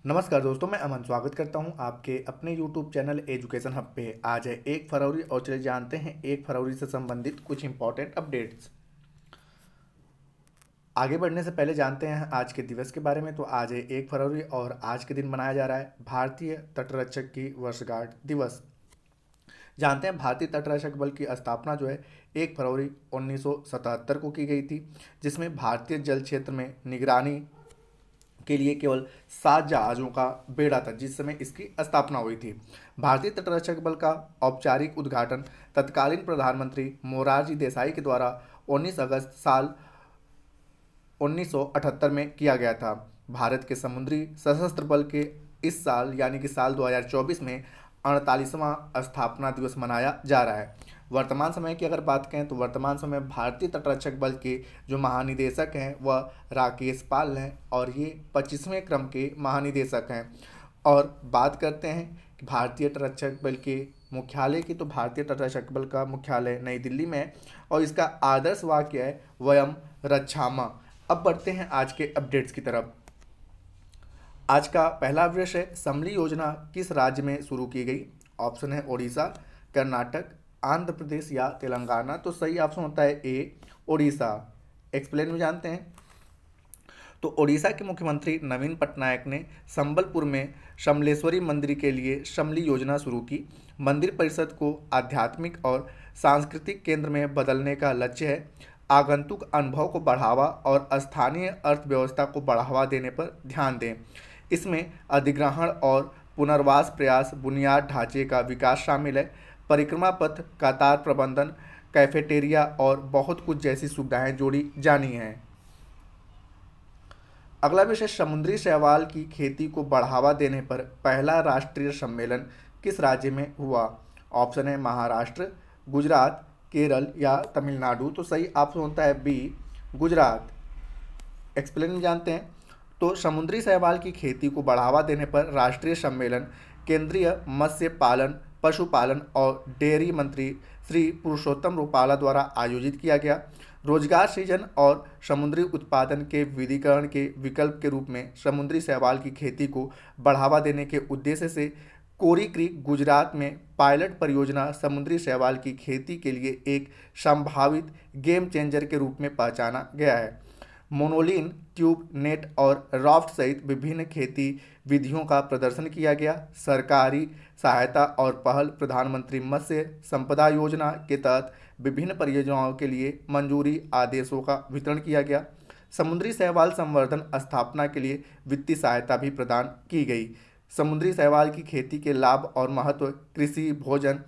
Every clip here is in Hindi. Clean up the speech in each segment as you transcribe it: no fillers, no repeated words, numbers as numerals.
नमस्कार दोस्तों, मैं अमन स्वागत करता हूं आपके अपने यूट्यूब चैनल एजुकेशन हब पे। आज है 1 फरवरी और चलिए जानते हैं 1 फरवरी से संबंधित कुछ इंपॉर्टेंट अपडेट्स। आगे बढ़ने से पहले जानते हैं आज के दिवस के बारे में। तो आज है 1 फरवरी और आज के दिन मनाया जा रहा है भारतीय तटरक्षक की वर्षगांठ दिवस। जानते हैं भारतीय तटरक्षक बल की स्थापना जो है 1 फरवरी 1977 को की गई थी, जिसमें भारतीय जल क्षेत्र में निगरानी के लिए केवल 7 जहाज़ों का बेड़ा था जिस समय इसकी स्थापना हुई थी। भारतीय तटरक्षक बल का औपचारिक उद्घाटन तत्कालीन प्रधानमंत्री मोरारजी देसाई के द्वारा 19 अगस्त साल 1978 में किया गया था। भारत के समुद्री सशस्त्र बल के इस साल यानी कि साल 2024 में 48वां स्थापना दिवस मनाया जा रहा है। वर्तमान समय की अगर बात करें तो वर्तमान समय भारतीय तटरक्षक बल के जो महानिदेशक हैं वह राकेश पाल हैं और ये 25वें क्रम के महानिदेशक हैं। और बात करते हैं कि भारतीय तटरक्षक बल के मुख्यालय की, तो भारतीय तटरक्षक बल का मुख्यालय नई दिल्ली में है और इसका आदर्श वाक्य है वयम रक्षामः। अब बढ़ते हैं आज के अपडेट्स की तरफ। आज का पहला विषय है समली योजना किस राज्य में शुरू की गई। ऑप्शन है ओडिशा, कर्नाटक, आंध्र प्रदेश या तेलंगाना। तो सही ऑप्शन होता है ए ओडिशा। एक्सप्लेन में जानते हैं। तो ओडिशा के मुख्यमंत्री नवीन पटनायक ने संबलपुर में समलेश्वरी मंदिर के लिए समली योजना शुरू की। मंदिर परिषद को आध्यात्मिक और सांस्कृतिक केंद्र में बदलने का लक्ष्य है। आगंतुक अनुभव को बढ़ावा और स्थानीय अर्थव्यवस्था को बढ़ावा देने पर ध्यान दें। इसमें अधिग्रहण और पुनर्वास प्रयास, बुनियाद ढांचे का विकास शामिल है। परिक्रमा पथ, कतार प्रबंधन, कैफेटेरिया और बहुत कुछ जैसी सुविधाएं जोड़ी जानी हैं। अगला विषय समुद्री शैवाल की खेती को बढ़ावा देने पर पहला राष्ट्रीय सम्मेलन किस राज्य में हुआ। ऑप्शन है महाराष्ट्र, गुजरात, केरल या तमिलनाडु। तो सही ऑप्शन होता है बी गुजरात। एक्सप्लेन जानते हैं। तो समुद्री शैवाल की खेती को बढ़ावा देने पर राष्ट्रीय सम्मेलन केंद्रीय मत्स्य पालन, पशुपालन और डेयरी मंत्री श्री पुरुषोत्तम रूपाला द्वारा आयोजित किया गया। रोजगार सृजन और समुद्री उत्पादन के विविधीकरण के विकल्प के रूप में समुद्री शैवाल की खेती को बढ़ावा देने के उद्देश्य से कोरी क्रीक, गुजरात में पायलट परियोजना समुद्री शैवाल की खेती के लिए एक संभावित गेम चेंजर के रूप में पहचाना गया है। मोनोलिन, ट्यूब, नेट और राफ्ट सहित विभिन्न खेती विधियों का प्रदर्शन किया गया। सरकारी सहायता और पहल, प्रधानमंत्री मत्स्य संपदा योजना के तहत विभिन्न परियोजनाओं के लिए मंजूरी आदेशों का वितरण किया गया। समुद्री शैवाल संवर्धन स्थापना के लिए वित्तीय सहायता भी प्रदान की गई। समुद्री शैवाल की खेती के लाभ और महत्व कृषि, भोजन,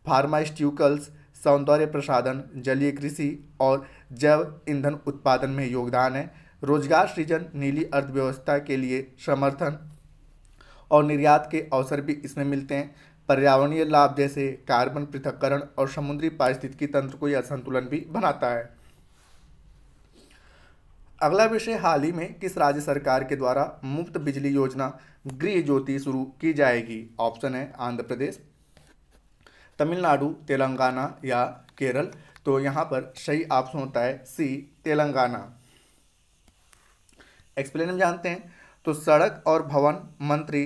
फार्मास्यूटिकल्स, सौंदर्य प्रसाधन, जलीय कृषि और जैव ईंधन उत्पादन में योगदान है। रोजगार सृजन, नीली अर्थव्यवस्था के लिए समर्थन और निर्यात के अवसर भी इसमें मिलते हैं। पर्यावरणीय लाभ जैसे कार्बन पृथक्करण और समुद्री पारिस्थितिकी तंत्र को यह संतुलन भी बनाता है। अगला विषय, हाल ही में किस राज्य सरकार के द्वारा मुफ्त बिजली योजना गृह ज्योति शुरू की जाएगी। ऑप्शन है आंध्र प्रदेश, तमिलनाडु, तेलंगाना या केरल। तो यहाँ पर सही ऑप्शन होता है सी तेलंगाना। एक्सप्लेन में जानते हैं। तो सड़क और भवन मंत्री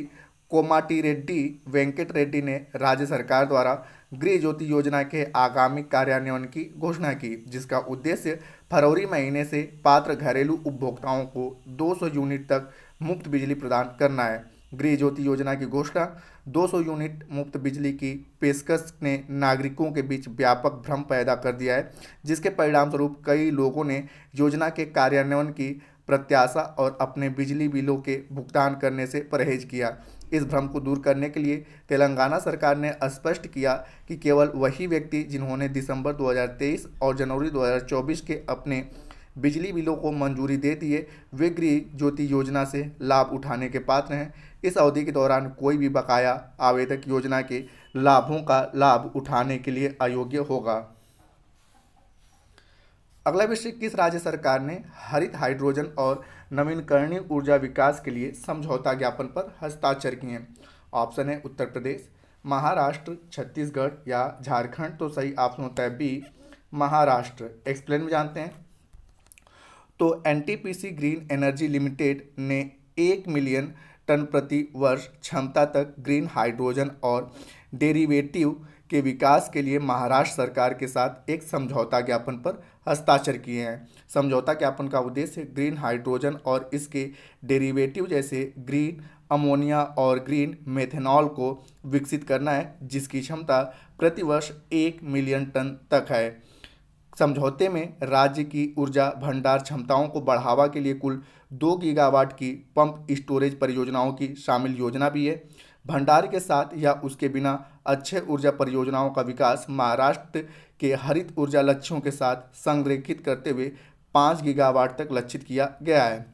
कोमाटिरेड्डी वेंकट रेड्डी ने राज्य सरकार द्वारा गृह ज्योति योजना के आगामी कार्यान्वयन की घोषणा की, जिसका उद्देश्य फरवरी महीने से पात्र घरेलू उपभोक्ताओं को 200 यूनिट तक मुफ्त बिजली प्रदान करना है। गृह ज्योति योजना की घोषणा 200 यूनिट मुफ्त बिजली की पेशकश ने नागरिकों के बीच व्यापक भ्रम पैदा कर दिया है, जिसके परिणामस्वरूप कई लोगों ने योजना के कार्यान्वयन की प्रत्याशा और अपने बिजली बिलों के भुगतान करने से परहेज किया। इस भ्रम को दूर करने के लिए तेलंगाना सरकार ने स्पष्ट किया कि केवल वही व्यक्ति जिन्होंने दिसंबर 2023 और जनवरी 2024 के अपने बिजली बिलों को मंजूरी दे दी है, वे गृह ज्योति योजना से लाभ उठाने के पात्र हैं। इस अवधि के दौरान कोई भी बकाया आवेदक योजना के लाभों का लाभ उठाने के लिए अयोग्य होगा। अगला विषय, किस राज्य सरकार ने हरित हाइड्रोजन और नवीनकरणीय ऊर्जा विकास के लिए समझौता ज्ञापन पर हस्ताक्षर किए हैं। ऑप्शन है उत्तर प्रदेश, महाराष्ट्र, छत्तीसगढ़ या झारखंड। तो सही ऑप्शन होता है बी महाराष्ट्र। एक्सप्लेन में जानते हैं। तो एनटीपीसी ग्रीन एनर्जी लिमिटेड ने 1 मिलियन टन प्रति वर्ष क्षमता तक ग्रीन हाइड्रोजन और डेरिवेटिव के विकास के लिए महाराष्ट्र सरकार के साथ एक समझौता ज्ञापन पर हस्ताक्षर किए हैं। समझौता ज्ञापन का उद्देश्य ग्रीन हाइड्रोजन और इसके डेरिवेटिव जैसे ग्रीन अमोनिया और ग्रीन मेथनॉल को विकसित करना है, जिसकी क्षमता प्रतिवर्ष 1 मिलियन टन तक है। समझौते में राज्य की ऊर्जा भंडार क्षमताओं को बढ़ावा के लिए कुल 2 गीगावाट की पंप स्टोरेज परियोजनाओं की शामिल योजना भी है। भंडार के साथ या उसके बिना अक्षय ऊर्जा परियोजनाओं का विकास महाराष्ट्र के हरित ऊर्जा लक्ष्यों के साथ संरेखित करते हुए 5 गीगावाट तक लक्षित किया गया है।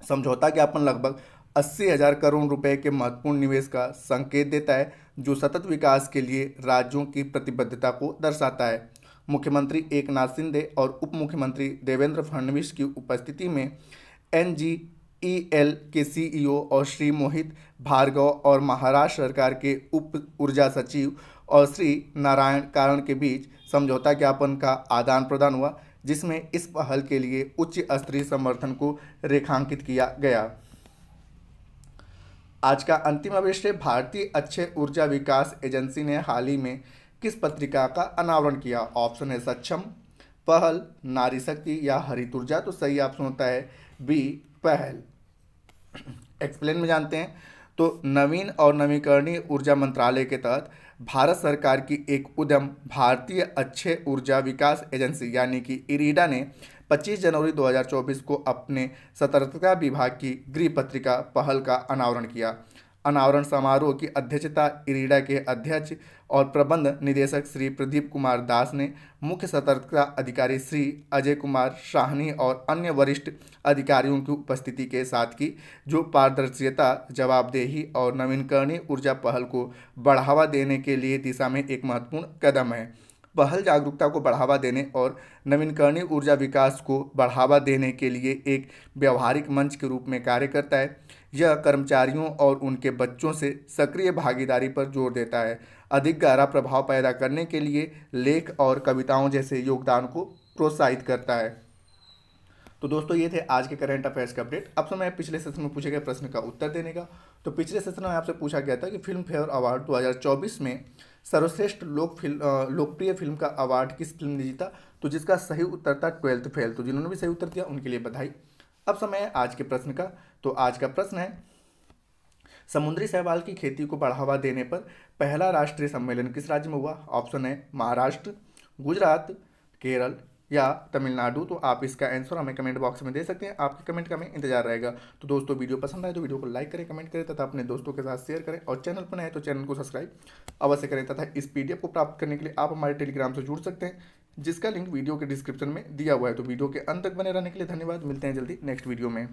समझौता ज्ञापन लगभग 80,000 करोड़ रुपए के महत्वपूर्ण निवेश का संकेत देता है, जो सतत विकास के लिए राज्यों की प्रतिबद्धता को दर्शाता है। मुख्यमंत्री एकनाथ शिंदे और उप मुख्यमंत्री देवेंद्र फडणवीस की उपस्थिति में NGEL के CEO और श्री मोहित भार्गव और महाराष्ट्र सरकार के उप ऊर्जा सचिव और श्री नारायण कारण के बीच समझौता ज्ञापन का आदान प्रदान हुआ, जिसमें इस पहल के लिए उच्च स्तरीय समर्थन को रेखांकित किया गया। आज का अंतिम विषय, भारतीय अक्षय ऊर्जा विकास एजेंसी ने हाल ही में किस पत्रिका का अनावरण किया? ऑप्शन है सक्षम, पहल, नारी शक्ति या हरित ऊर्जा। तो सही ऑप्शन होता है बी, पहल। एक्सप्लेन में जानते हैं तो नवीन और नवीकरणीय ऊर्जा मंत्रालय के तहत भारत सरकार की एक उद्यम भारतीय अक्षय ऊर्जा विकास एजेंसी यानी कि इरीडा ने 25 जनवरी 2024 को अपने सतर्कता विभाग की गृह पत्रिका पहल का अनावरण किया। अनावरण समारोह की अध्यक्षता इरीडा के अध्यक्ष और प्रबंध निदेशक श्री प्रदीप कुमार दास ने, मुख्य सतर्कता अधिकारी श्री अजय कुमार शाहनी और अन्य वरिष्ठ अधिकारियों की उपस्थिति के साथ की, जो पारदर्शिता, जवाबदेही और नवीकरणीय ऊर्जा पहल को बढ़ावा देने के लिए दिशा में एक महत्वपूर्ण कदम है। पहल जागरूकता को बढ़ावा देने और नवीकरणीय ऊर्जा विकास को बढ़ावा देने के लिए एक व्यवहारिक मंच के रूप में कार्य करता है। यह कर्मचारियों और उनके बच्चों से सक्रिय भागीदारी पर जोर देता है, अधिक गहरा प्रभाव पैदा करने के लिए लेख और कविताओं जैसे योगदान को प्रोत्साहित करता है। तो दोस्तों, ये थे आज के करंट अफेयर्स के अपडेट। अब समय पिछले सेशन में पूछे गए प्रश्न का उत्तर देने का। तो पिछले सेशन में आपसे पूछा गया था कि फिल्म फेयर अवार्ड 2024 में सर्वश्रेष्ठ लोकप्रिय फिल्म का अवार्ड किस फिल्म ने जीता? तो जिसका सही उत्तर था 12th फेल। तो जिन्होंने भी सही उत्तर दिया उनके लिए बधाई। अब समय है आज के प्रश्न का। तो आज का प्रश्न है, समुद्री शैवाल की खेती को बढ़ावा देने पर पहला राष्ट्रीय सम्मेलन किस राज्य में हुआ? ऑप्शन है महाराष्ट्र, गुजरात, केरल या तमिलनाडु। तो आप इसका आंसर हमें कमेंट बॉक्स में दे सकते हैं। आपके कमेंट का हमें इंतजार रहेगा। तो दोस्तों, वीडियो पसंद आए तो वीडियो को लाइक करें, कमेंट करें तथा अपने दोस्तों के साथ शेयर करें, और चैनल पर नए हैं तो चैनल को सब्सक्राइब अवश्य करें। तथा इस PDF को प्राप्त करने के लिए आप हमारे टेलीग्राम से जुड़ सकते हैं, जिसका लिंक वीडियो के डिस्क्रिप्शन में दिया हुआ है। तो वीडियो के अंत तक बने रहने के लिए धन्यवाद। मिलते हैं जल्दी नेक्स्ट वीडियो में।